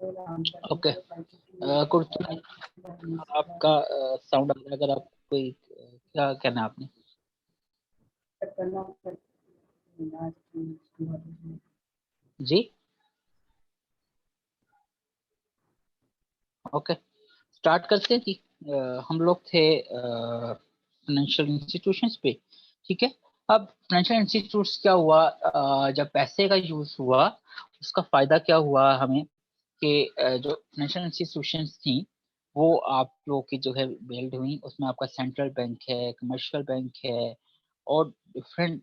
Okay कुर्तु आपका sound आ रहा है, अगर आप कोई क्या कहना है आपने? जी ओके स्टार्ट करते हैं कि हम लोग थे फाइनेंशियल इंस्टीट्यूशंस पे। ठीक है, अब फाइनेंशियल इंस्टीट्यूट्स क्या हुआ, जब पैसे का यूज हुआ उसका फायदा क्या हुआ हमें कि जो फाइनेंशियल इंस्टीट्यूशंस थी वो आप लोग की जो है बिल्ड हुई, उसमें आपका सेंट्रल बैंक है, कमर्शियल बैंक है और डिफरेंट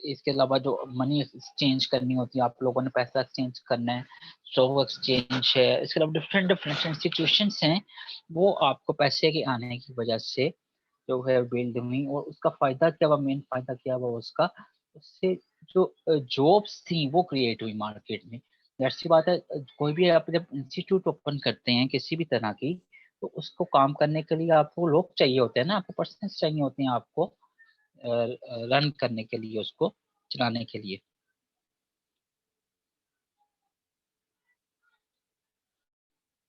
इसके अलावा जो मनी एक्सचेंज करनी होती है, आप लोगों ने पैसा एक्सचेंज करना है, स्टॉक एक्सचेंज है, इसके अलावा डिफरेंट डिफरेंट इंस्टीट्यूशंस हैं, वो आपको पैसे के आने की वजह से जो है बिल्ड हुई। और उसका फायदा क्या हुआ, मेन फायदा क्या हुआ उसका, उससे जो जॉब्स थी वो क्रिएट हुई मार्केट में। ऐसी बात है, कोई भी आप जब इंस्टीट्यूट ओपन करते हैं किसी भी तरह की, तो उसको काम करने के लिए आपको लोग चाहिए होते हैं ना, आपको पर्सन्स चाहिए होते हैं आपको रन करने के लिए, उसको चलाने के लिए।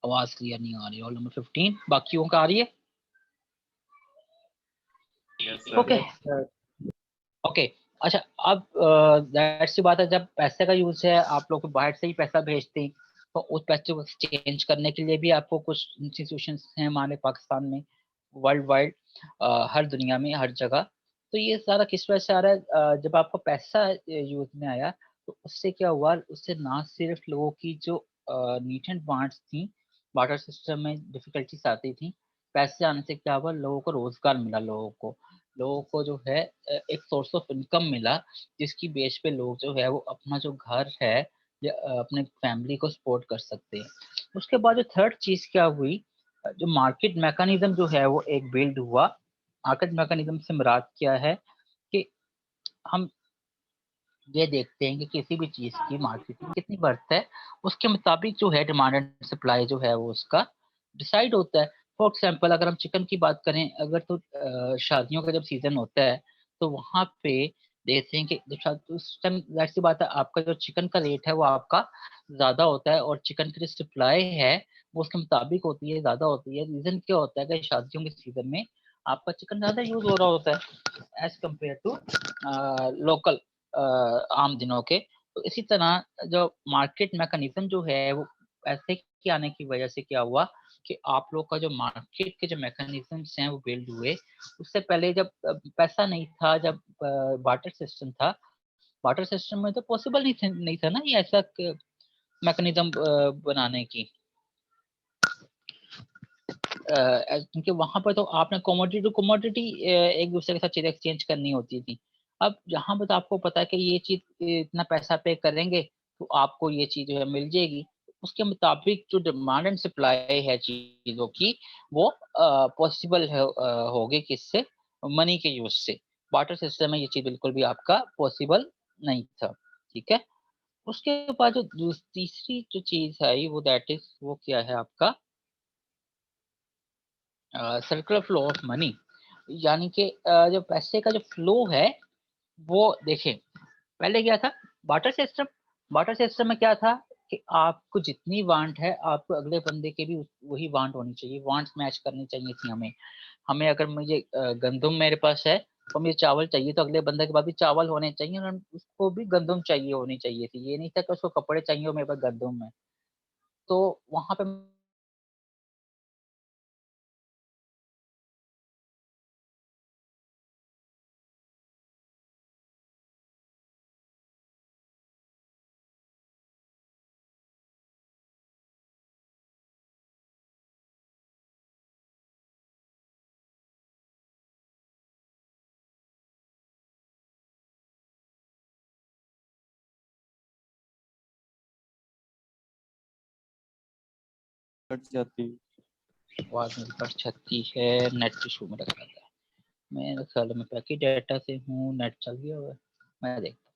आवाज क्लियर नहीं आ रही। रोल नंबर 15 बाकियों का आ रही है? ओके ओके अच्छा, अब दैट सी बात है, जब पैसे का यूज है, आप लोग बाहर से ही पैसा भेजते हैं, तो उस पैसे को एक्सचेंज करने के लिए भी आपको कुछ इंस्टीट्यूशंस हैं हमारे पाकिस्तान में, वर्ल्ड वाइड, हर दुनिया में, हर जगह। तो ये सारा किस वजह से आ रहा है, जब आपका पैसा यूज में आया तो उससे क्या हुआ, उससे ना सिर्फ लोगों की जो नीड एंड वांट्स थी, वाटर सिस्टम में डिफिकल्टीज आती थी, पैसे आने से क्या हुआ, लोगों को रोजगार मिला, लोगों को जो है एक सोर्स ऑफ इनकम मिला, जिसकी बेस पे लोग जो है वो अपना जो घर है या अपने फैमिली को सपोर्ट कर सकते हैं। उसके बाद जो थर्ड चीज क्या हुई, जो मार्केट मैकेनिज्म जो है वो एक बिल्ड हुआ। मार्केट मैकेनिज्म से मुराद क्या है कि हम ये देखते हैं कि किसी भी चीज की मार्केट में कितनी वर्थ है, उसके मुताबिक जो है डिमांड एंड सप्लाई जो है वो उसका डिसाइड होता है। फॉर एग्जाम्पल अगर हम चिकन की बात करें, अगर तो शादियों का जब सीजन होता है तो वहां पे देखते हैं कि उस टाइम जाहिर सी बात है, आपका जो चिकन का रेट है वो आपका ज्यादा होता है, और चिकन की जो सप्लाई है वो उसके मुताबिक होती है, ज्यादा होती है। रीजन क्या होता है कि शादियों के सीजन में आपका चिकन ज्यादा यूज हो रहा होता है एज कम्पेयर टू लोकल आम दिनों के। तो इसी तरह जो मार्केट मैकेनिज्म जो है वो ऐसे के आने की वजह से क्या हुआ कि आप लोग का जो मार्केट के जो मैकेनिज्म्स हैं वो बिल्ड हुए। उससे पहले जब पैसा नहीं था, जब बार्टर सिस्टम था, बार्टर सिस्टम में तो पॉसिबल नहीं था ना ये ऐसा मैकेनिज्म बनाने की, क्योंकि वहां पर तो आपने कमोडिटी टू कमोडिटी एक दूसरे के साथ चीजें एक्सचेंज करनी होती थी। अब यहाँ पर तो आपको पता है कि ये चीज इतना पैसा पे करेंगे तो आपको ये चीज जो है मिल जाएगी, उसके मुताबिक जो डिमांड एंड सप्लाई है चीजों की वो पॉसिबल है, होगी किससे, मनी के यूज से। बार्टर सिस्टम में ये चीज बिल्कुल भी आपका पॉसिबल नहीं था। ठीक है, उसके बाद जो तीसरी जो चीज है वो दैट इज वो क्या है आपका सर्कुलर फ्लो ऑफ मनी। यानी कि जो पैसे का जो फ्लो है वो देखें, पहले क्या था, बार्टर सिस्टम। बार्टर सिस्टम में क्या था कि आपको जितनी वांट है आपको अगले बंदे के भी वही वांट होनी चाहिए, वांट्स मैच करनी चाहिए थी हमें। हमें अगर मुझे गंदम मेरे पास है तो मुझे चावल चाहिए, तो अगले बंदे के पास भी चावल होने चाहिए और उसको भी गंदम चाहिए होनी चाहिए थी। ये नहीं था कि उसको कपड़े चाहिए और मेरे पास गंदम है। तो वहां पे कट जाती। आवाज मेरी कट सकती है, नेट इशू में लग रहा था। मेरे ख्याल में पैकेट डाटा से हूँ, नेट चल गया हुआ है, मैं देखता हूँ।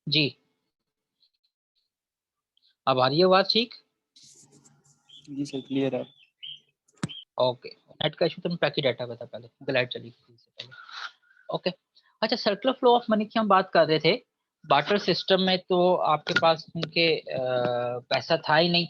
जी, अब आ रही है बात ठीक? जी सर क्लियर है। ओके, नेट का इशू तो पैकेट डाटा पे था पहले, ग्लाइड चली गई से पहले। ओके, अच्छा, सर्कुलर फ्लो ऑफ मनी की हम बात कर रहे थे। बार्टर सिस्टम में तो आपके पास उनके पैसा था ही नहीं,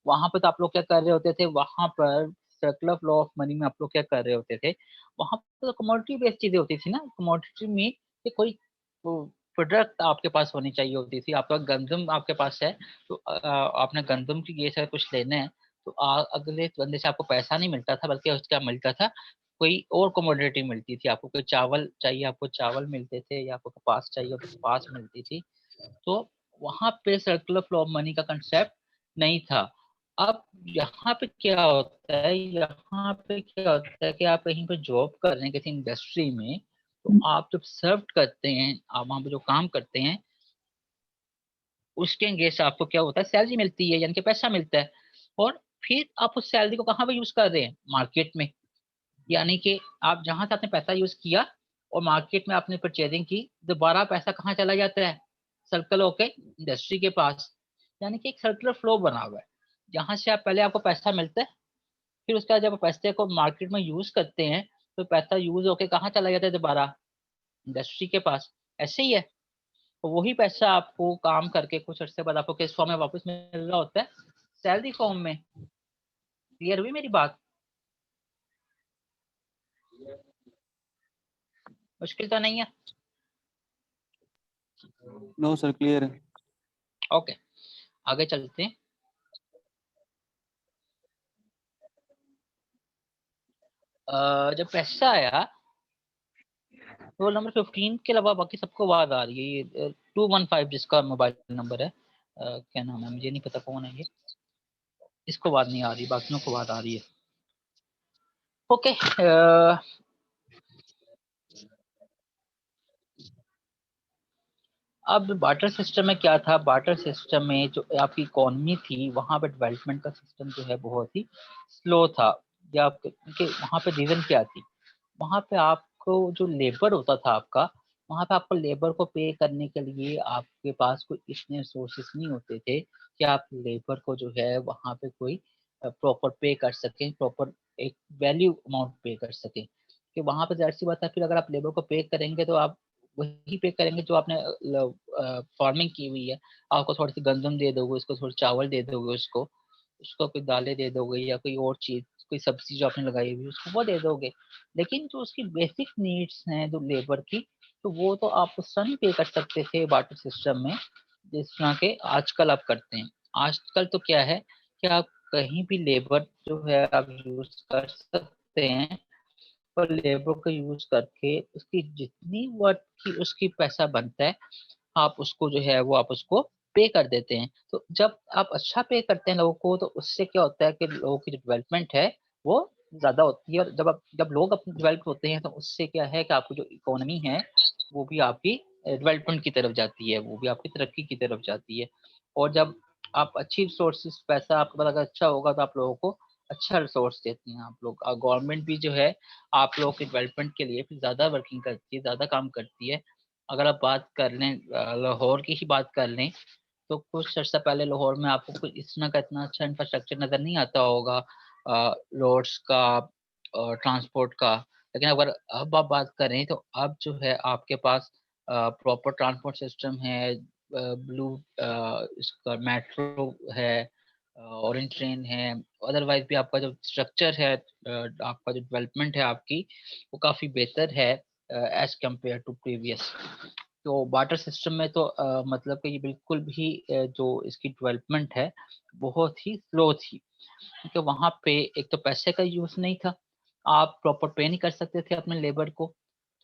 वहां पर तो आप लोग क्या कर रहे होते थे, वहां पर सर्कुलर फ्लो ऑफ मनी में आप लोग क्या कर रहे होते थे, वहां पर तो कमोडिटी बेस्ड चीजें होती थी ना। कमोडिटी में कि कोई प्रोडक्ट आपके पास होनी चाहिए होती थी। आपका गंदम आपके पास है, तो आपने गंदम की ये से कुछ लेना है, तो अगले बंदे से आपको पैसा नहीं मिलता था, बल्कि उसका मिलता था, कोई और कमोडिटी मिलती थी। आपको कोई चावल चाहिए, आपको चावल मिलते थे, या आपको कपास चाहिए तो कपास मिलती थी। तो वहां पे सर्कुलर फ्लो ऑफ मनी का कंसेप्ट नहीं था। अब यहाँ पे क्या होता है, यहाँ पे क्या होता है कि आप कहीं पे जॉब कर रहे हैं किसी इंडस्ट्री में, तो आप जब सर्व करते हैं, आप वहां पे जो काम करते हैं, उसके अगेंस्ट आपको क्या होता है, सैलरी मिलती है, यानी कि पैसा मिलता है। और फिर आप उस सैलरी को कहाँ पे यूज कर रहे हैं, मार्केट में। यानी कि आप जहां से आपने पैसा यूज किया और मार्केट में आपने परचेजिंग की, दोबारा पैसा कहाँ चला जाता है, सर्कल होके इंडस्ट्री के पास। यानी कि एक सर्कुलर फ्लो बना हुआ है, जहां से आप पहले आपको पैसा मिलता है, फिर उसका जब पैसे को मार्केट में यूज करते हैं, तो पैसा यूज होके कहाँ चला जाता है, दोबारा इंडस्ट्री के पास। ऐसे ही है, तो वही पैसा आपको काम करके कुछ अर्से बाद आपको किस फॉर्म में वापस मिल रहा होता है, सैलरी फॉर्म में। क्लियर हुई मेरी बात? मुश्किल तो नहीं है? नो सर क्लियर है। ओके, आगे चलते हैं। जब पैसा आया, रोल नंबर 15 के अलावा बाकी सबको आवाज आ रही है। ये 215 जिसका मोबाइल नंबर है, क्या नाम है मुझे नहीं पता कौन है ये, इसको आवाज नहीं आ रही, बाकियों को आवाज आ रही है। ओके, अब बार्टर सिस्टम में क्या था, बार्टर सिस्टम में जो आपकी इकोनॉमी थी, वहां पे डेवलपमेंट का सिस्टम जो है बहुत ही स्लो था। या आपके वहां पे रीजन क्या थी, वहां पे आपको जो लेबर होता था आपका, वहां पे आपको लेबर को पे करने के लिए आपके पास कोई इतने रिसोर्सेस नहीं होते थे कि आप लेबर को जो है वहां पे कोई प्रॉपर पे कर सकें, प्रॉपर एक वैल्यू अमाउंट पे कर सकें। कि वहां पे जाहिर सी बात है, फिर अगर आप लेबर को पे करेंगे तो आप वही पे करेंगे जो आपने फार्मिंग की हुई है। आपको थोड़ी सी गंदम दे दोगे उसको, थोड़ी चावल दे दोगे उसको, उसको कोई दालें दे दोगे, या कोई और चीज, कोई सब्जी जो आपने लगाई हुई है उसको वो दे दोगे। लेकिन जो उसकी बेसिक नीड्स हैं जो लेबर की, तो वो तो आप उस तरह नहीं पे कर सकते थे बार्टर सिस्टम में, जिस तरह के आजकल आप करते हैं। आजकल तो क्या है कि आप कहीं भी लेबर जो है आप यूज कर सकते हैं, और लेबर को यूज करके उसकी जितनी वर्क की उसकी पैसा बनता है, आप उसको जो है वो आप उसको पे कर देते हैं। तो जब आप अच्छा पे करते हैं लोगों को, तो उससे क्या होता है कि लोगों की जो डेवलपमेंट है वो ज्यादा होती है। और जब लोग अपने डेवलप होते हैं, तो उससे क्या है कि आपको जो इकोनॉमी है वो भी आपकी डेवलपमेंट की तरफ जाती है, वो भी आपकी तरक्की की तरफ जाती है। और जब आप अच्छी रिसोर्सेज, पैसा आपके पास अगर अच्छा होगा, तो आप लोगों को अच्छा रिसोर्स देते हैं। आप लोग, गवर्नमेंट भी जो है आप लोगों के डेवलपमेंट के लिए फिर ज्यादा वर्किंग करती है, ज्यादा काम करती है। अगर आप बात कर लें, लाहौर की ही बात कर लें, तो कुछ अर्सा पहले लाहौर में आपको कुछ इस तरह का इतना अच्छा इंफ्रास्ट्रक्चर नजर नहीं आता होगा, रोड्स का और ट्रांसपोर्ट का। लेकिन अगर अब आप बात करें, तो अब जो है आपके पास प्रॉपर ट्रांसपोर्ट सिस्टम है, ब्लू इसका मेट्रो है, ऑरेंज ट्रेन है। अदरवाइज भी आपका जो स्ट्रक्चर है, आपका जो डेवलपमेंट है आपकी, वो काफी बेहतर है एज कम्पेयर टू प्रीवियस। तो बार्टर सिस्टम में तो मतलब कि ये बिल्कुल भी जो इसकी डेवलपमेंट है बहुत ही स्लो थी, क्योंकि वहां पे एक तो पैसे का यूज नहीं था, आप प्रॉपर पे नहीं कर सकते थे अपने लेबर को।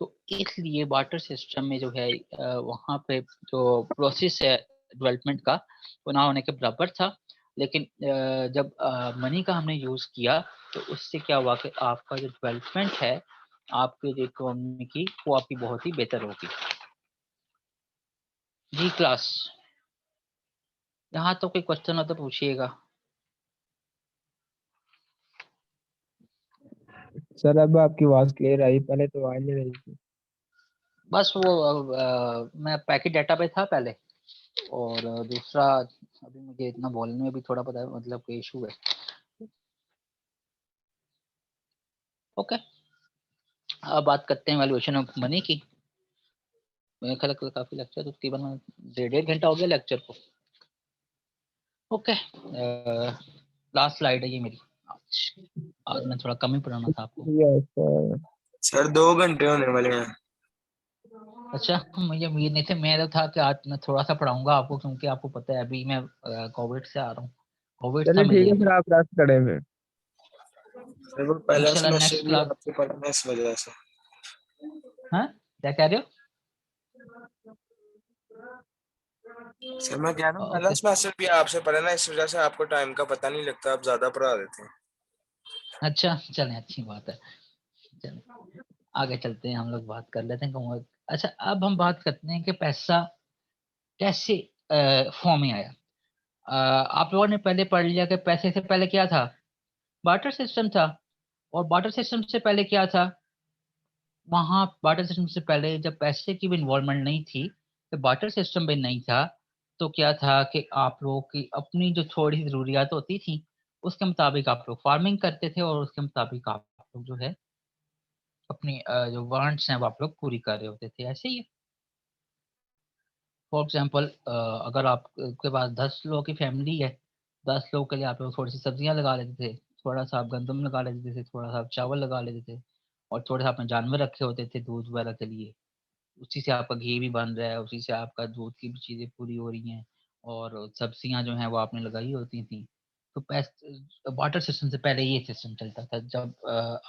तो इसलिए बार्टर सिस्टम में जो है वहां पे जो प्रोसेस है डेवलपमेंट का, वो ना होने के बराबर था। लेकिन जब मनी का हमने यूज किया, तो उससे क्या हुआ कि आपका जो डेवलपमेंट है आपकी जो इकोनॉमी की, वो आपकी बहुत ही बेहतर होगी। जी क्लास, यहाँ तो कोई क्वेश्चन हो तो पूछिएगा। सर अब आपकी आवाज क्लियर आई, पहले तो आ नहीं रही थी। बस वो मैं पैकेट डाटा पे था पहले। और दूसरा अभी मुझे इतना बोलने में भी थोड़ा पता है, मतलब कोई इशू है। ओके, अब बात करते हैं वैल्यूएशन ऑफ मनी की। मेरे ख्याल से काफी लेक्चर तो तकरीबन 1.5 घंटा हो गया लेक्चर को। ओके, लास्ट स्लाइड है ये मेरी। आज मैं थोड़ा कम ही पढ़ाना था आपको। Yes sir. सर 2 घंटे होने वाले हैं। अच्छा, मुझे उम्मीद नहीं थी। मैं तो था कि आज मैं थोड़ा सा पढ़ाऊंगा आपको, क्योंकि आपको पता है अभी मैं कोविड से आ रहा हूँ। कोविड था चलिए मुझे ठीक है अभी। सर, आप रेस्ट करें फिर। सर वो पहला इंशाल्लाह सेमेस्टर नेक्स्ट भी क्लास। आपसे पढ़ना है इस वजह से। हाँ, क्या कह रहे हो? सर मैं कह रहा हूँ पहला ओके, सेमेस्टर भी आपसे पढ़ना है, इस वजह से आपको टाइम का पता नहीं लगता, आप ज्यादा पढ़ा देते हैं। अच्छा चलें, अच्छी बात है। चलें आगे चलते हैं, हम लोग बात कर लेते हैं अच्छा, अब हम बात करते हैं कि पैसा कैसे फॉर्म में आया। आप लोगों ने पहले पढ़ लिया कि पैसे से पहले क्या था, बार्टर सिस्टम था। और बार्टर सिस्टम से पहले क्या था, वहां बार्टर सिस्टम से पहले जब पैसे की भी इन्वॉल्वमेंट नहीं थी, तो बार्टर सिस्टम भी नहीं था, तो क्या था कि आप लोगों की अपनी जो थोड़ी सी जरूरियात होती थी उसके मुताबिक आप लोग फार्मिंग करते थे, और उसके मुताबिक आप लोग जो है अपनी जो वांट्स हैं वो आप लोग पूरी कर रहे होते थे। ऐसे ही फॉर एग्जाम्पल, अगर आपके पास 10 लोगों की फैमिली है, 10 लोगों के लिए आप लोग थोड़ी सी सब्जियां लगा लेते थे, थोड़ा सा आप गंदम लगा लेते थे, थोड़ा सा आप चावल लगा लेते थे, और थोड़ा सा आपने जानवर रखे होते थे दूध वगैरह के लिए। उसी से आपका घी भी बन रहा है, उसी से आपका दूध की भी चीज़ें पूरी हो रही हैं, और सब्जियां जो हैं वो आपने लगाई होती थी। तो वाटर सिस्टम से पहले ये सिस्टम चलता था, जब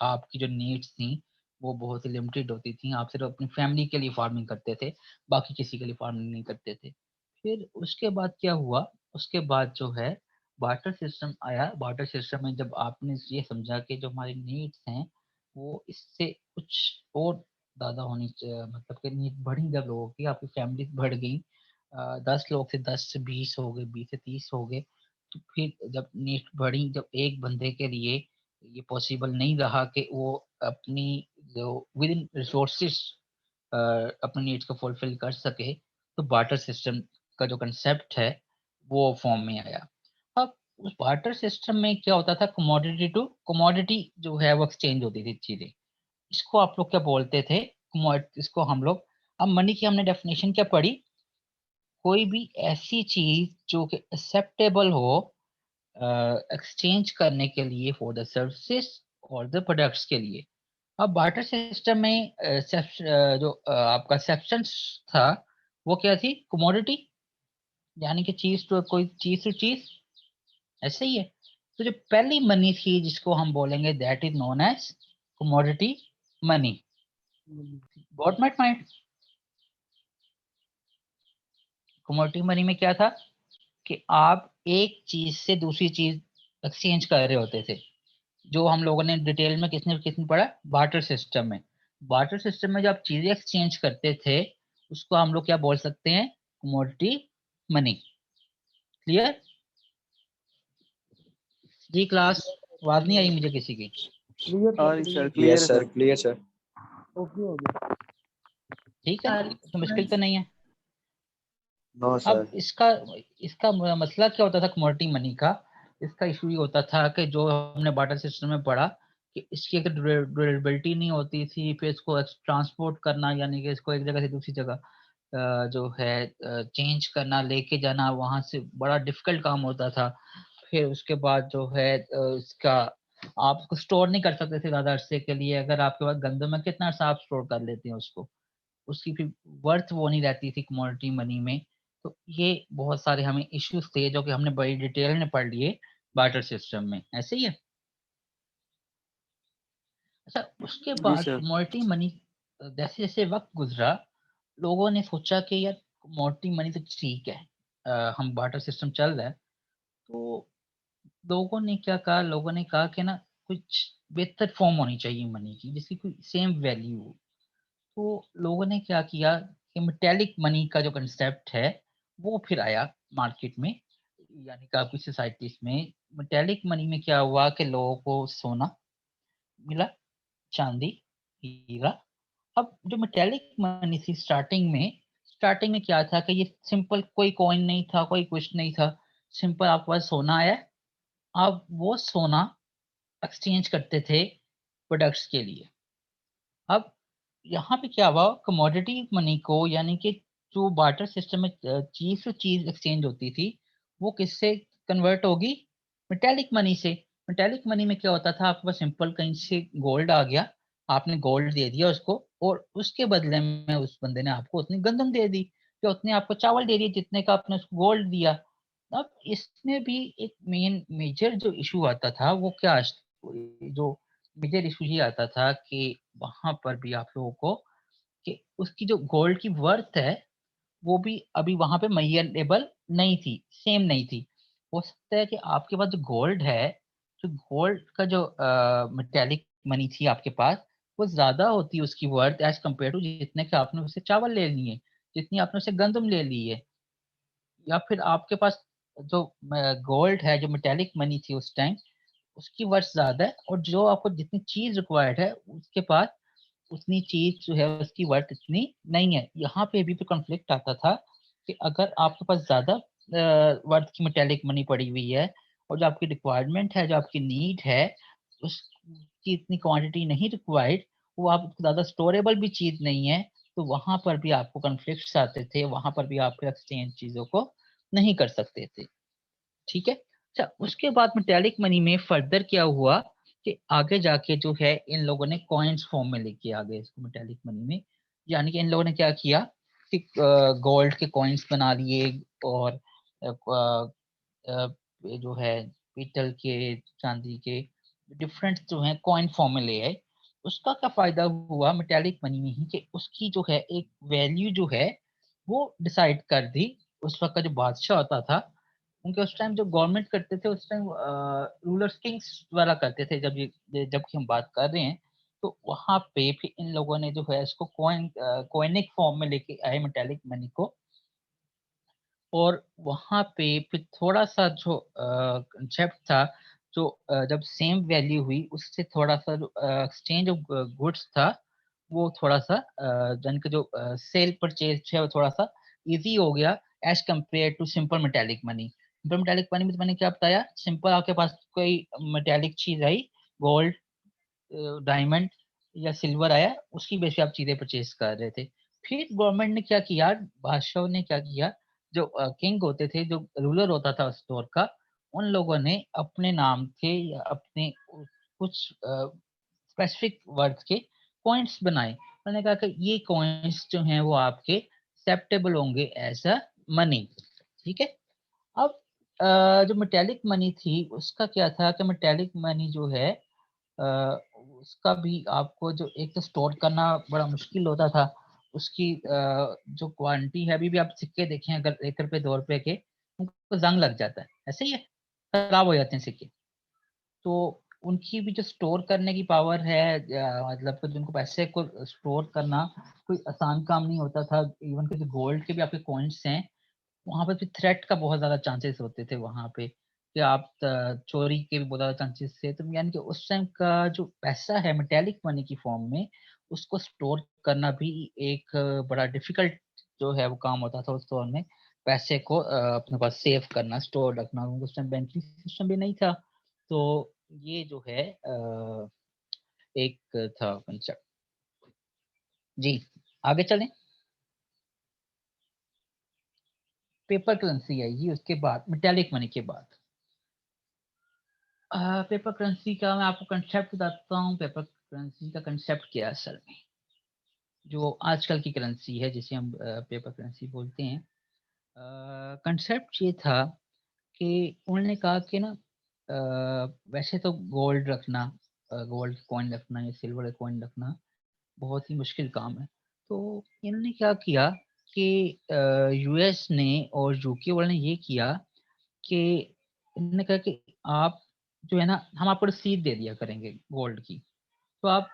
आपकी जो नीड्स थी वो बहुत ही लिमिटेड होती थी, आप सिर्फ अपनी फैमिली के लिए फार्मिंग करते थे, बाकी किसी के लिए फार्मिंग नहीं करते थे। फिर उसके बाद क्या हुआ, उसके बाद जो है वाटर सिस्टम आया। वाटर सिस्टम में जब आपने ये समझा कि जो हमारी नीड्स हैं वो इससे कुछ और ज़्यादा होनी चाहिए, मतलब कि नीड बढ़ी जब लोगों की, आपकी फैमिली बढ़ गई, 10 लोग से 10 से 20 हो गए, 20 से 30 हो गए। तो फिर जब नीड बढ़ी, जब एक बंदे के लिए ये पॉसिबल नहीं रहा कि वो अपनी जो विद इन रिसोर्सेज अपनी नीड्स को फुलफिल कर सके, तो बार्टर सिस्टम का जो कंसेप्ट है वो फॉर्म में आया। अब उस बार्टर सिस्टम में क्या होता था, कमोडिटी टू कमोडिटी जो है वो एक्सचेंज होती थी चीजें। इसको आप लोग क्या बोलते थे, इसको हम लोग, अब मनी की हमने डेफिनेशन क्या पढ़ी, कोई भी ऐसी चीज जो कि एक्सेप्टेबल हो एक्सचेंज करने के लिए फॉर द सर्विसेज और द प्रोडक्ट्स के लिए। अब बार्टर सिस्टम में जो आपका एक्सेप्शन था वो क्या थी, कमोडिटी, यानी कि चीज तो कोई चीज टू चीज, ऐसे ही है। तो जो पहली मनी थी जिसको हम बोलेंगे that is known as commodity money. Got my point? Commodity money में क्या था कि आप एक चीज से दूसरी चीज एक्सचेंज कर रहे होते थे, जो हम लोगों ने डिटेल में किसने किसने पढ़ा, बार्टर सिस्टम में। बार्टर सिस्टम में जब आप चीजें एक्सचेंज करते थे उसको हम लोग क्या बोल सकते हैं, कमोडिटी मनी। क्लियर जी क्लास? आवाज नहीं आई मुझे किसी की। और सर क्लियर यस है sir, sir. Clear sir. Okay हो गया। ठीक है, तो मुश्किल तो नहीं है। नो अब सर। इसका इसका मसला क्या होता था कमोडिटी मनी का, इसका इशू ये होता था कि जो हमने बार्टर सिस्टम में पढ़ा कि इसकी एक ड्यूरेबिलिटी नहीं होती थी, फिर इसको ट्रांसपोर्ट करना, यानी कि इसको एक जगह से दूसरी जगह जो है चेंज करना, लेके जाना, वहां से बड़ा डिफिकल्ट काम होता था। फिर उसके बाद जो है इसका आप उसको स्टोर नहीं कर सकते थे ज्यादा अरसे के लिए। अगर आपके पास गंदम है, कितना अरसा आप स्टोर कर लेते हैं उसको, उसकी फिर वर्थ वो नहीं रहती थी कमोडिटी मनी में। तो ये बहुत सारे हमें इश्यूज थे जो कि हमने बड़ी डिटेल में पढ़ लिए बार्टर सिस्टम में। ऐसे ही है। अच्छा, उसके जी बाद सर। कमोडिटी मनी, जैसे जैसे वक्त गुजरा, लोगों ने सोचा कि यार कमोडिटी मनी तो ठीक है, हम बार्टर सिस्टम चल रहा है, तो लोगों ने क्या कहा, लोगों ने कहा कि ना कुछ बेहतर फॉर्म होनी चाहिए मनी की जिसकी कोई सेम वैल्यू हो। तो लोगों ने क्या किया कि मेटेलिक मनी का जो कंसेप्ट है वो फिर आया मार्केट में, यानी कि आपकी सोसाइटीज में मेटेलिक मनी में क्या हुआ कि लोगों को सोना मिला, चांदी, हीरा। अब जो मेटेलिक मनी थी स्टार्टिंग में, स्टार्टिंग में क्या था कि ये सिंपल कोई कॉइन नहीं था, कोई कुछ नहीं था, सिंपल आपके पास सोना है, आप वो सोना एक्सचेंज करते थे प्रोडक्ट्स के लिए। अब यहाँ पे क्या हुआ, कमोडिटी मनी को, यानी कि जो बार्टर सिस्टम में चीज से चीज एक्सचेंज होती थी, वो किससे कन्वर्ट होगी, मेटेलिक मनी से। मेटेलिक मनी में क्या होता था, आपके पास सिंपल कहीं से गोल्ड आ गया, आपने गोल्ड दे दिया उसको, और उसके बदले में उस बंदे ने आपको उतनी गंदम दे दी, या उतने आपको चावल दे दिए जितने का आपने उसको गोल्ड दिया। अब इसमें भी एक मेजर जो इशू आता था वो क्या, जो मेजर इशू ये आता था कि वहां पर भी आप लोगों को कि उसकी जो गोल्ड की वर्थ है वो भी अभी वहां पे मेजरेबल नहीं थी, सेम नहीं थी। हो सकता है कि आपके पास जो गोल्ड है, जो गोल्ड का जो मेटेलिक मनी थी आपके पास, वो ज्यादा होती उसकी वर्थ एज कम्पेयर टू जितने के आपने उससे चावल ले लिए, जितनी आपने उससे गंदम ले ली है। या फिर आपके पास जो गोल्ड है, जो मेटेलिक मनी थी उस टाइम, उसकी वर्थ ज्यादा है, और जो आपको जितनी चीज रिक्वायर्ड है उसके पास उतनी चीज जो है उसकी वर्थ इतनी नहीं है। यहाँ पे भी तो कॉन्फ्लिक्ट आता था कि अगर आपके पास ज्यादा वर्थ की मेटेलिक मनी पड़ी हुई है, और जो आपकी रिक्वायरमेंट है, जो आपकी नीड है, उसकी इतनी क्वांटिटी नहीं रिक्वायर्ड, वो आप ज्यादा स्टोरेबल भी चीज नहीं है, तो वहां पर भी आपको कॉन्फ्लिक्ट्स आते थे, वहां पर भी आप एक्सचेंज चीजों को नहीं कर सकते थे। ठीक है। अच्छा, उसके बाद मेटेलिक मनी में फर्दर क्या हुआ कि आगे जाके जो है इन लोगों ने कॉइन्स फॉर्म में लेके आ गए इसको मेटेलिक मनी में। यानी कि इन लोगों ने क्या किया कि गोल्ड के कॉइन्स बना लिए, और ये जो है पीतल के, चांदी के, डिफरेंट जो है कॉइन फॉर्म में ले आए। उसका क्या फायदा हुआ मेटेलिक मनी में ही कि उसकी जो है एक वैल्यू जो है वो डिसाइड कर दी। उस वक्त का जो बादशाह होता था, उनके उस टाइम जो गवर्नमेंट करते थे उस टाइम रूलर्स किंग्स द्वारा करते थे, जब की हम बात कर रहे हैं, तो वहां पे फिर इन लोगों ने जो है इसको कॉइनिक फॉर्म में लेके आए मेटेलिक मनी को। और वहां पे फिर थोड़ा सा जो कंसेप्ट था, जो जब सेम वैल्यू हुई उससे थोड़ा सा जो एक्सचेंज ऑफ गुड्स था, वो थोड़ा सा जन का जो सेल परचेज है वो थोड़ा सा इजी हो गया as compare to simple metallic money. Simple metallic money में तो मैंने क्या बताया, सिंपल आपके पास कोई मेटेलिक चीज आई, गोल्ड, डायमंड या सिल्वर आया, उसकी बेस पे आप चीजें परचेज कर रहे थे। फिर गवर्नमेंट ने क्या किया, बादशाह ने क्या किया, जो किंग होते थे, जो रूलर होता था उस दौर का, उन लोगों ने अपने नाम के या अपने कुछ स्पेसिफिक वर्थ के पॉइंट्स बनाए। उन्होंने कहा कि ये कॉइन्स जो हैं वो आपके एक्सेप्टेबल होंगे एज अ मनी। ठीक है। अब जो मेटेलिक मनी थी उसका क्या था कि मेटेलिक मनी जो है अ, उसका भी आपको जो एक तो स्टोर करना बड़ा मुश्किल होता था। उसकी जो क्वांटिटी है, अभी भी आप सिक्के देखें अगर 1 रुपए 2 रुपए के, उनको जंग लग जाता है, ऐसे ही है, खराब हो जाते हैं सिक्के। तो उनकी भी जो स्टोर करने की पावर है, मतलब कि जिनको पैसे को स्टोर करना कोई आसान काम नहीं होता था। इवन के जो गोल्ड के भी आपके कॉइन्स हैं, वहां पे फिर थ्रेट का बहुत ज्यादा चांसेस होते थे वहां पे, कि आप चोरी के भी बहुत ज्यादा चांसेस थे। तो यानी कि उस टाइम का जो पैसा है मेटेलिक मनी की फॉर्म में, उसको स्टोर करना भी एक बड़ा डिफिकल्ट जो है वो काम होता था उस दौर में। पैसे को अपने पास सेव करना, स्टोर रखना, उस टाइम बैंकिंग सिस्टम भी नहीं था। तो ये जो है एक था कंसेप्ट। जी, आगे चलें। पेपर करेंसी आएगी उसके बाद, मेटेलिक मनी के बाद। पेपर करेंसी का मैं आपको कंसेप्ट बताता हूँ। पेपर करेंसी का कंसेप्ट क्या है असल में, जो आजकल की करेंसी है जिसे हम पेपर करेंसी बोलते हैं। कंसेप्ट ये था कि उन्होंने कहा कि ना, वैसे तो गोल्ड रखना, गोल्ड कॉइन रखना या सिल्वर कॉइन रखना बहुत ही मुश्किल काम है। तो इन्होंने क्या किया कि यूएस ने और यूके वाले ने ये किया कि इन्होंने कहा कि आप जो है ना, हम आपको रसीद दे दिया करेंगे गोल्ड की, तो आप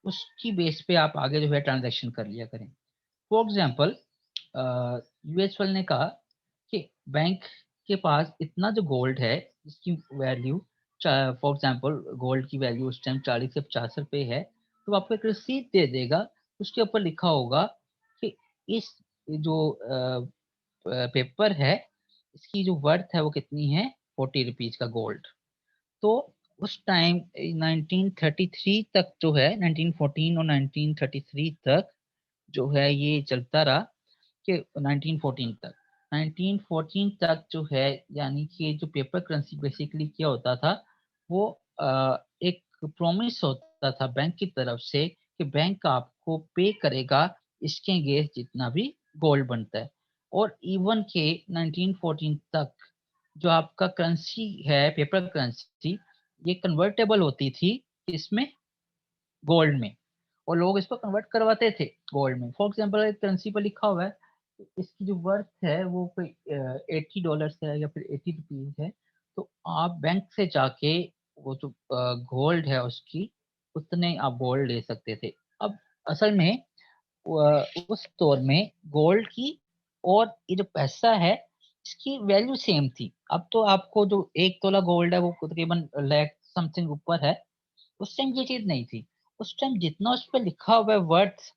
उसकी बेस पे आप आगे जो है ट्रांजैक्शन कर लिया करें। फॉर एग्जांपल, यूएस वाले ने कहा कि बैंक के पास इतना जो गोल्ड है इसकी वैल्यू, फॉर एग्जांपल गोल्ड की वैल्यू उस टाइम 40 से 50 रुपए है, तो आपको एक रसीद दे देगा, उसके ऊपर लिखा होगा कि इस ये जो पेपर है इसकी जो वर्थ है वो कितनी है 40 रुपीज का गोल्ड। तो उस टाइम 1933 तक जो है 1914 और 1933 तक जो है ये चलता रहा कि 1914 तक 1914 तक जो है यानी कि जो पेपर करेंसी बेसिकली क्या होता था वो एक प्रॉमिस होता था बैंक की तरफ से कि बैंक आपको पे करेगा इसके अगेंस्ट जितना भी गोल्ड बनता है। और इवन के 1914 तक जो आपका करेंसी है पेपर करेंसी ये कन्वर्टेबल होती थी इसमें गोल्ड में और लोग इसको कन्वर्ट करवाते थे गोल्ड में। फॉर एग्जांपल एक करेंसी पर लिखा हुआ है तो इसकी जो वर्थ है वो कोई $80 है या फिर 80 रुपीज है तो आप बैंक से जाके वो जो गोल्ड है उसकी उतने आप गोल्ड ले सकते थे। अब असल में उस दौर में गोल्ड की और ये जो पैसा है इसकी वैल्यू सेम थी। अब तो आपको जो 1 तोला गोल्ड है वो तकरीबन लाख समथिंग ऊपर है। उस टाइम ये चीज नहीं थी। उस टाइम जितना उस पर लिखा हुआ है वर्थ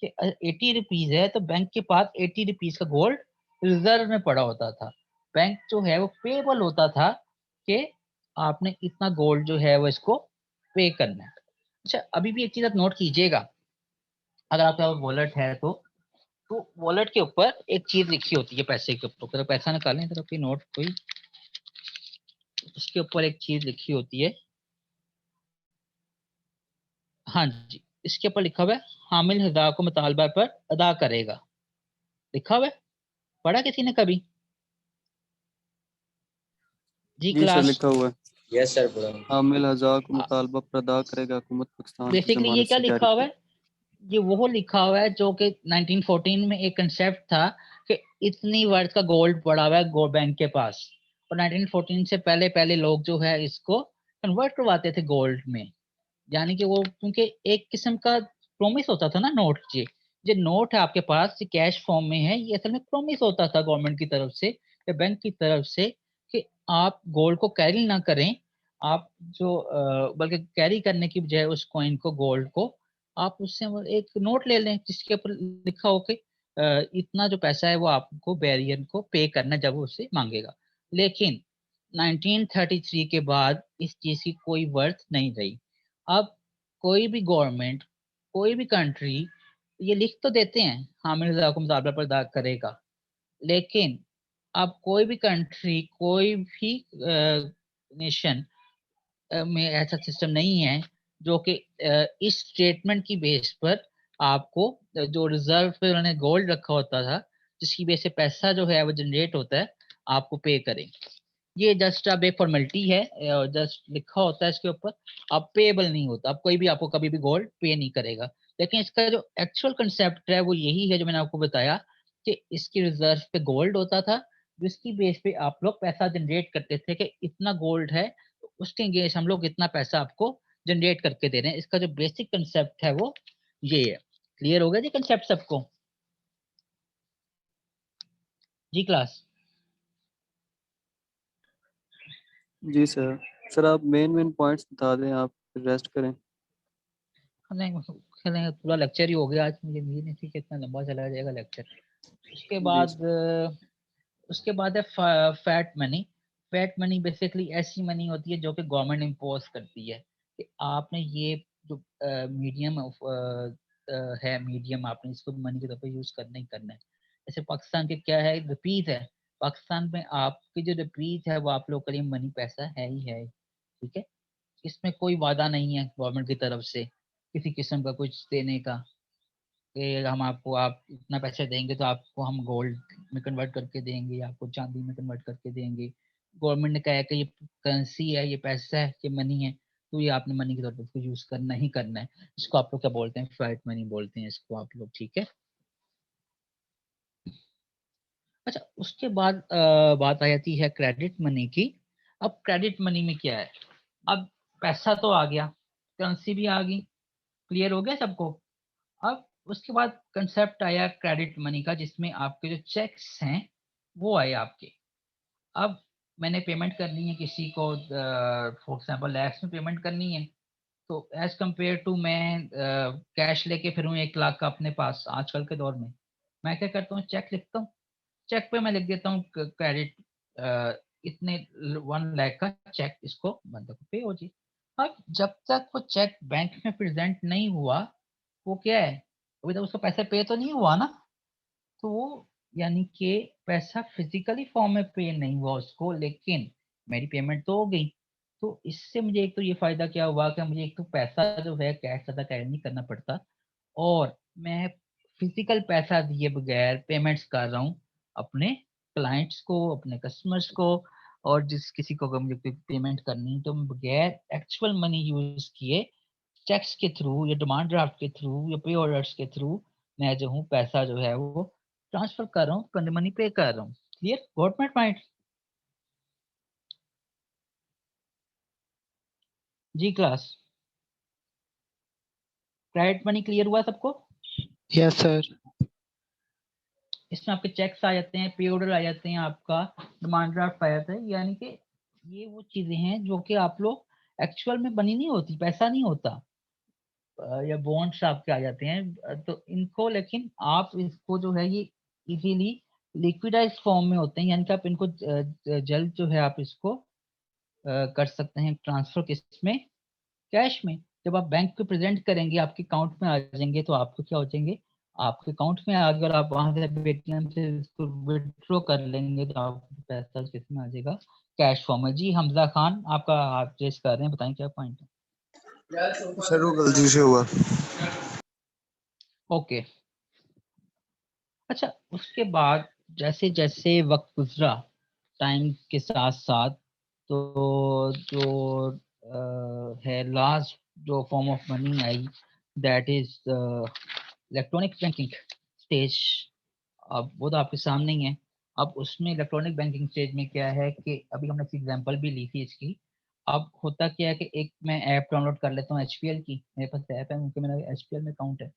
कि 80 रुपीज है तो बैंक के पास 80 रुपीज का गोल्ड रिजर्व में पड़ा होता था। बैंक जो है वो पेबल होता था कि आपने इतना गोल्ड जो है वो इसको पे करना है। अच्छा अभी भी एक चीज आप नोट कीजिएगा अगर आपका वॉलेट है तो वॉलेट के ऊपर एक चीज लिखी होती है पैसे के ऊपर। अगर पैसा निकालें तो कोई नोट कोई उसके ऊपर एक चीज लिखी होती है। हाँ जी इसके ऊपर लिखा हुआ है हामिल हदा को मुतालबा पर अदा करेगा। लिखा हुआ है पढ़ा किसी ने कभी? जी जी सर क्लास। लिखा हुआ है। यस सर पूरा। हामिल हजार को मुतालबा पर अदा करेगा हुकूमत पाकिस्तान की बेसिकली ये जमानत क्या से लिखा जारी हुआ की। है ये वो लिखा हुआ है जो कि 1914 में एक कंसेप्ट था कि इतनी वर्थ का गोल्ड पड़ा हुआ है बैंक के पास। और 1914 से पहले पहले लोग जो है इसको कन्वर्ट करवाते थे गोल्ड में। यानी कि वो क्योंकि एक किस्म का प्रोमिस होता था ना नोट जी जो नोट है आपके पास ये कैश फॉर्म में है ये असल में प्रोमिस होता था गवर्नमेंट की तरफ से या बैंक की तरफ से कि आप गोल्ड को कैरी ना करें। आप जो बल्कि कैरी करने की बजाय उस कॉइन को गोल्ड को आप उससे वो एक नोट ले लें जिसके ऊपर लिखा हो कि इतना जो पैसा है वो आपको बैरियर को पे करना जब वो उससे मांगेगा। लेकिन 1933 के बाद इस चीज की कोई वर्थ नहीं रही। अब कोई भी गवर्नमेंट कोई भी कंट्री ये लिख तो देते हैं हामिल रजा को मुतालबा पर अदा करेगा लेकिन अब कोई भी कंट्री कोई भी नेशन में ऐसा सिस्टम नहीं है जो कि इस स्टेटमेंट की बेस पर आपको जो रिजर्व पे उन्होंने गोल्ड रखा होता था जिसकी बेस से पैसा जो है वो जनरेट होता है आपको पे करें। ये जस्ट अब एक फॉर्मेलिटी है जस्ट लिखा होता है इसके ऊपर। अब पेएबल नहीं होता। अब कोई भी आपको कभी भी गोल्ड पे नहीं करेगा। लेकिन इसका जो एक्चुअल कंसेप्ट है वो यही है जो मैंने आपको बताया कि इसकी रिजर्व पे गोल्ड होता था जिसकी बेस पे आप लोग पैसा जनरेट करते थे कि इतना गोल्ड है तो उसके अगेंस्ट हम लोग इतना पैसा आपको जनरेट करके दे रहे हैं। इसका जो बेसिक कंसेप्ट है वो ये है। क्लियर हो गया जी कंसेप्ट सबको? जी क्लास। जी सर। सर आप मेन पॉइंट्स बता दें, आप रेस्ट करें। खेलेंगे पूरा लेक्चर ही हो गया आज। मुझे उम्मीद नहीं थी कि इतना लंबा चला जाएगा लेक्चर। उसके जी बाद सर। है fat money. Fat money basically ऐसी मनी होती है जो कि गवर्नमेंट इम्पोज करती है कि आपने ये जो मीडियम है मीडियम आपने इसको मनी के तौर पर यूज करना ही करना है। जैसे पाकिस्तान के क्या है रुपीज है। पाकिस्तान में आपकी जो रुपीज है वो आप लोग के लिए मनी पैसा है ही है। ठीक है इसमें कोई वादा नहीं है गवर्नमेंट की तरफ से किसी किस्म का कुछ देने का कि हम आपको आप इतना पैसे देंगे तो आपको हम गोल्ड में कन्वर्ट करके देंगे या आपको चांदी में कन्वर्ट करके देंगे। गवर्नमेंट ने कहा है कि ये करेंसी है ये पैसा है ये मनी है तो ये आपने मनी के तौर पर इसको यूज करना ही करना है। इसको आप लोग क्या बोलते हैं फाइट मनी बोलते हैं इसको आप लोग। ठीक है अच्छा उसके बाद बात आ जाती है क्रेडिट मनी की। अब क्रेडिट मनी में क्या है? अब पैसा तो आ गया करेंसी भी आ गई। क्लियर हो गया सबको? अब उसके बाद कंसेप्ट आया क्रेडिट मनी का जिसमें आपके जो चेक्स हैं वो आए आपके। अब मैंने पेमेंट करनी है किसी को फॉर एग्जाम्पल लैक्स में पेमेंट करनी है तो एज कंपेयर टू मैं कैश लेके फिरूँ 1 लाख का अपने पास आजकल के दौर में मैं क्या करता हूँ, चेक लिखता हूँ, चेक पे मैं लिख देता हूँ क्रेडिट इतने 1 लाख का चेक इसको बंदे को पे हो जी। अब जब तक वो चेक बैंक में प्रेजेंट नहीं हुआ, वो क्या है, अभी तक उसका पैसा पे तो नहीं हुआ ना, तो वो यानी कि पैसा फिजिकली फॉर्म में पे नहीं हुआ उसको, लेकिन मेरी पेमेंट तो हो गई। तो इससे मुझे एक तो ये फायदा क्या हुआ कि मुझे एक तो पैसा जो है कैश ज़्यादा कैरी नहीं करना पड़ता, और मैं फिजिकल पैसा दिए बगैर पेमेंट्स कर रहा हूँ अपने क्लाइंट्स को, अपने कस्टमर्स को, और जिस किसी को अगर मुझे कोई पेमेंट करनी है तो मैं बगैर एक्चुअल मनी यूज किए चेक्स के थ्रू या डिमांड ड्राफ्ट के थ्रू या पे ऑर्डर्स के थ्रू मैं जो हूँ पैसा जो है वो ट्रांसफर कर रहा हूँ, मनी पे कर रहा हूँ। Clear, got my point? जी क्लास, क्रेडिट मनी क्लियर हुआ सबको? Yes sir. इसमें आपके चेक्स आ जाते हैं, पे ऑर्डर आ जाते हैं, आपका डिमांड ड्राफ्ट आ जाता है, यानी कि ये वो चीजें हैं जो कि आप लोग एक्चुअल में बनी नहीं होती, पैसा नहीं होता, या बॉन्ड्स आपके आ जाते हैं, तो इनको लेकिन आप इसको जो है ये इजीली लिक्विडाइज फॉर्म में होते हैं, यानी कि आप इनको जल्द जो है आप इसको कर सकते हैं ट्रांसफर किस में, कैश में। जब आप बैंक को प्रेजेंट करेंगे आपके अकाउंट में आ जाएंगे, तो आपको क्या हो जाएंगे, आपके अकाउंट में आ गए और आप वहां से पेटीएम से इसको विड्रॉ कर लेंगे, तो आपको पैसा किस में आ जाएगा, कैश फॉर्म में। जी हमजा खान, आपका आप रेस कर रहे हैं, बताएं क्या पॉइंट है? सर वो गलती से हुआ। ओके, अच्छा उसके बाद जैसे जैसे वक्त गुजरा टाइम के साथ साथ, तो जो है लास्ट जो form of money I, that is electronic banking stage. अब वो तो आपके सामने ही है। अब उसमें इलेक्ट्रॉनिक बैंकिंग स्टेज में क्या है कि अभी हमने एग्जांपल भी ली थी इसकी। अब होता क्या है कि एक मैं ऐप डाउनलोड कर लेता हूँ एचपीएल की, मेरे पास ऐप है क्योंकि मेरा एचपीएल में अकाउंट है।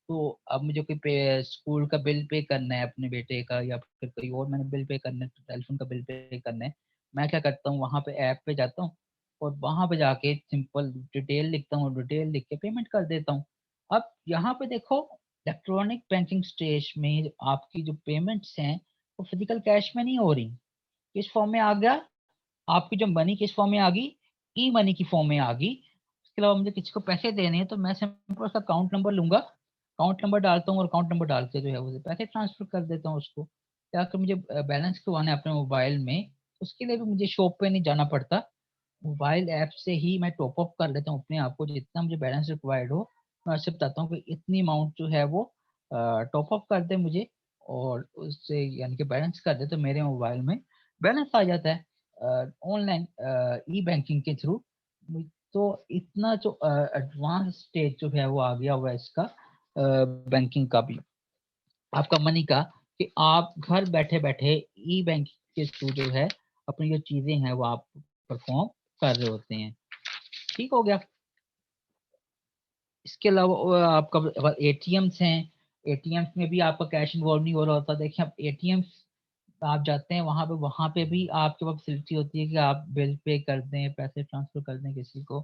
तो अब मुझे कोई स्कूल का बिल पे करना है अपने बेटे का, या फिर कोई और मैंने बिल पे करना है, टेलीफोन का बिल पे करना है, मैं क्या करता हूँ, वहाँ पे ऐप पे जाता हूँ और वहाँ पे जाके सिंपल डिटेल लिखता हूँ, डिटेल लिख के पेमेंट कर देता हूँ। अब यहाँ पे देखो, इलेक्ट्रॉनिक बैंकिंग स्टेज में आपकी जो पेमेंट्स हैं वो फिजिकल कैश में नहीं हो रही, किस फॉर्म में आ गया, आपकी जो मनी किस फॉर्म में आ गई, ई मनी की फॉर्म में आ गई। उसके अलावा मुझे किसी को पैसे देने हैं तो मैं सिंपल उसका अकाउंट नंबर लूंगा, अकाउंट नंबर डालता हूँ और अकाउंट नंबर डाल के जो है उसे पैसे ट्रांसफर कर देता हूँ उसको। या अगर मुझे बैलेंस करवाना है अपने मोबाइल में, उसके लिए भी मुझे शॉप पे नहीं जाना पड़ता, मोबाइल ऐप से ही मैं टॉप अप कर लेता हूँ अपने आप को, जितना मुझे बैलेंस रिक्वायर्ड हो मैं उससे बताता हूँ कि इतनी अमाउंट जो है वो टॉप अप कर दे मुझे, और उससे यानी कि बैलेंस कर दे, तो मेरे मोबाइल में बैलेंस आ जाता है ऑनलाइन ई बैंकिंग के थ्रू। तो इतना जो एडवांस स्टेज जो है वो आ गया हुआ है इसका बैंकिंग का भी, आपका मनी का, कि आप घर बैठे बैठे ई बैंकिंग के थ्रू जो है अपनी जो चीजें हैं वो आप परफॉर्म कर रहे होते हैं। ठीक हो गया। इसके अलावा आपका एटीएम्स हैं, एटीएम्स में भी आपका कैश इन्वॉल्व नहीं हो रहा होता। देखिए आप एटीएम्स आप जाते हैं वहां पे भी आपके पास फैसिलिटी होती है कि आप बिल पे कर दें, पैसे ट्रांसफर कर दें किसी को।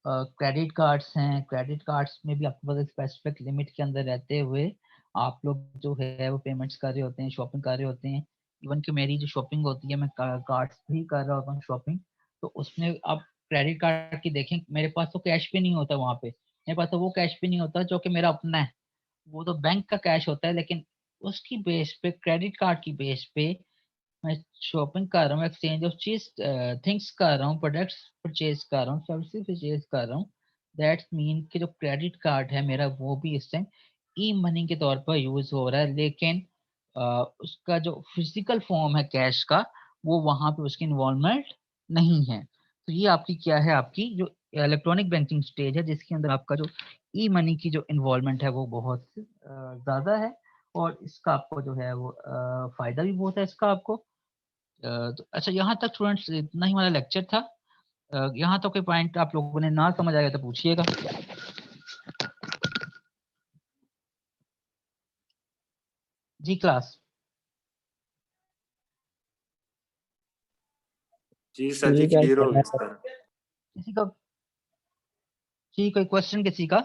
क्रेडिट कार्ड्स हैं, क्रेडिट कार्ड्स में भी आपके पास एक स्पेसिफिक लिमिट के अंदर रहते हुए आप लोग जो है वो पेमेंट्स कर रहे होते हैं, शॉपिंग कर रहे होते हैं। इवन कि मेरी जो शॉपिंग होती है मैं कार्ड्स भी कर रहा होता हूँ शॉपिंग, तो उसमें आप क्रेडिट कार्ड की देखें, मेरे पास तो कैश भी नहीं होता वहाँ पे, मेरे पास तो वो कैश भी नहीं होता जो कि मेरा अपना है, वो तो बैंक का कैश होता है, लेकिन उसकी बेस पे, क्रेडिट कार्ड की बेस पे मैं शॉपिंग कर रहा हूँ, एक्सचेंज ऑफ चीज थिंग्स कर रहा हूँ, प्रोडक्ट्स परचेज कर रहा हूँ, सर्विसेज परचेज कर रहा हूँ। दैट्स मीन कि जो क्रेडिट कार्ड है मेरा वो भी इस टाइम ई मनी के तौर पर यूज हो रहा है, लेकिन उसका जो फिजिकल फॉर्म है कैश का वो वहां पे उसकी इन्वॉल्वमेंट नहीं है। तो ये आपकी क्या है, आपकी जो इलेक्ट्रॉनिक बैंकिंग स्टेज है जिसके अंदर आपका जो ई मनी की जो इन्वॉल्वमेंट है वो बहुत ज्यादा है, और इसका आपको जो है वो फायदा भी बहुत है इसका आपको। तो अच्छा यहाँ तक स्टूडेंट्स इतना ही हमारा लेक्चर था। यहाँ तक कोई पॉइंट आप लोगों ने ना समझ आया तो पूछिएगा। जी क्लास, जी सर जी ठीक है क्लियर हो गया सर। सर। किसी का, जी कोई क्वेश्चन किसी का?